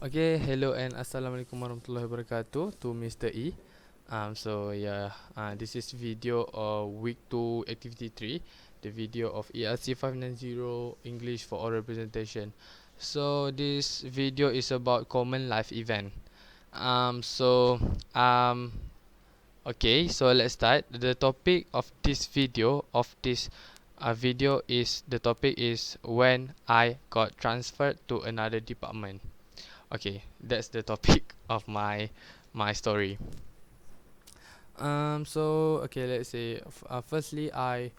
Okay, hello and assalamualaikum warahmatullahi wabarakatuh to Mr. E. This is video of week 2 activity 3, the video of ELC 590 English for oral presentation. So this video is about common life event. Um so um okay, so let's start. The topic of this video is the topic is when I got transferred to another department. Okay, that's the topic of my story. Let's say firstly I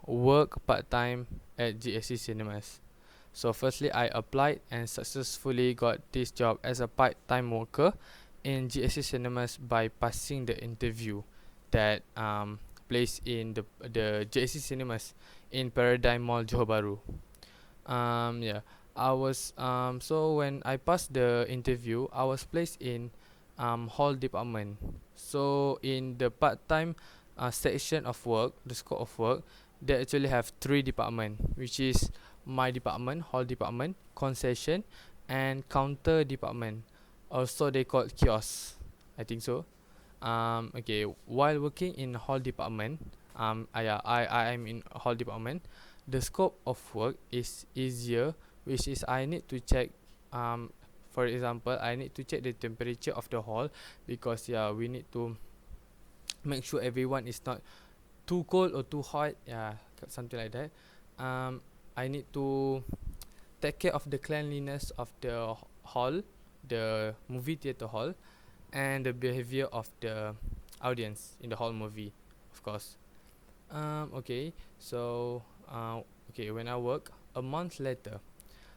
work part time at GSC Cinemas. So firstly I applied and successfully got this job as a part time worker in GSC Cinemas by passing the interview that placed in the GSC Cinemas in Paradigm Mall Johor Bahru. Yeah, I was so when I passed the interview, I was placed in hall department. So in the part-time section of work, the scope of work, they actually have three department, which is my department, hall department, concession, and counter department. Also, they call it kiosk. I think so. Okay, while working in hall department, I am in hall department. The scope of work is easier, which is I need to check for example, I need to check the temperature of the hall because we need to make sure everyone is not too cold or too hot, something like that. I need to take care of the cleanliness of the hall, the movie theater hall, and the behavior of the audience in the whole movie, of course. Okay, so when I work a month later,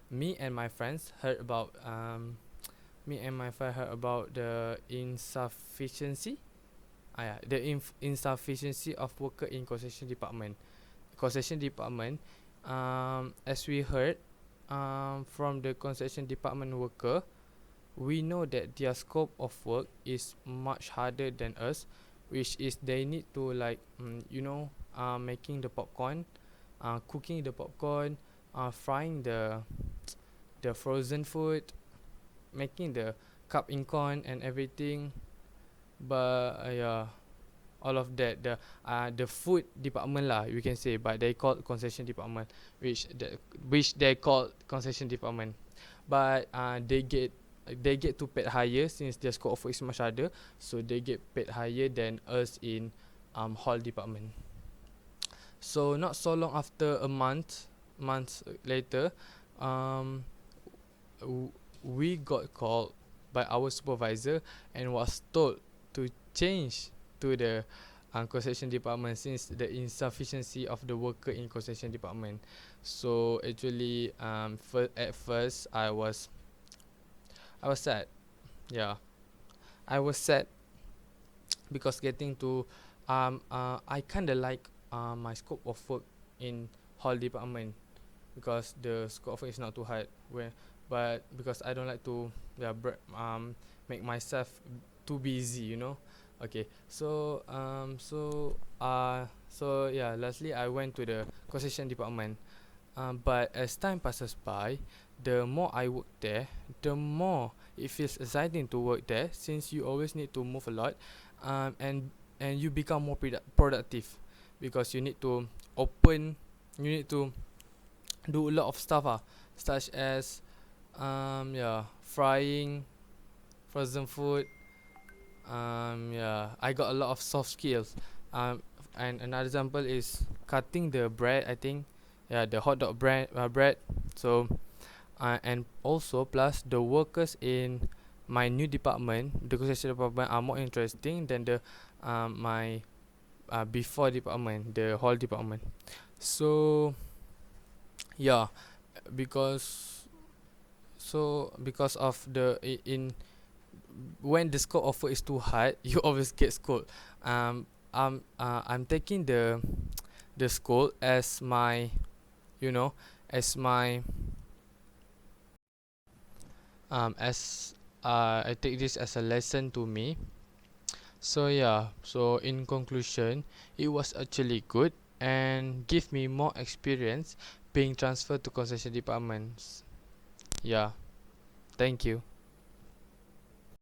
me and my friends heard about the insufficiency. Insufficiency of worker in concession department. Concession department. As we heard, from the concession department worker, we know that their scope of work is much harder than us, which is they need to like making the popcorn, cooking the popcorn, frying the frozen food, making the cup in corn and everything. But all of that, the food department lah, you can say, but they call concession department, which they call concession department. But they get to paid higher since their scope of work is much harder, so they get paid higher than us in hall department. So not so long after months later, um, we got called by our supervisor and was told to change to the concession department since the insufficiency of the worker in concession department. So actually, at first I was sad. Yeah, I was sad because getting to I kinda like my scope of work in hall department because the scope of work is not too hard. But because I don't like to make myself too busy, you know. Okay, lastly I went to the concession department. But as time passes by, the more I work there, the more it feels exciting to work there since you always need to move a lot, and you become more productive because you need to you need to do a lot of stuff, such as frying frozen food. I got a lot of soft skills. And another example is cutting the bread, I think. The hot dog bread. So and also plus the workers in my new department, the concession department, are more interesting than the my before department, the hall department. So yeah, because because of in when the scope of work is too hard, you always get scold. I'm taking the scold as my, you know, as my as I take this as a lesson to me. So so in conclusion, it was actually good and give me more experience being transferred to concession departments. Yeah, thank you.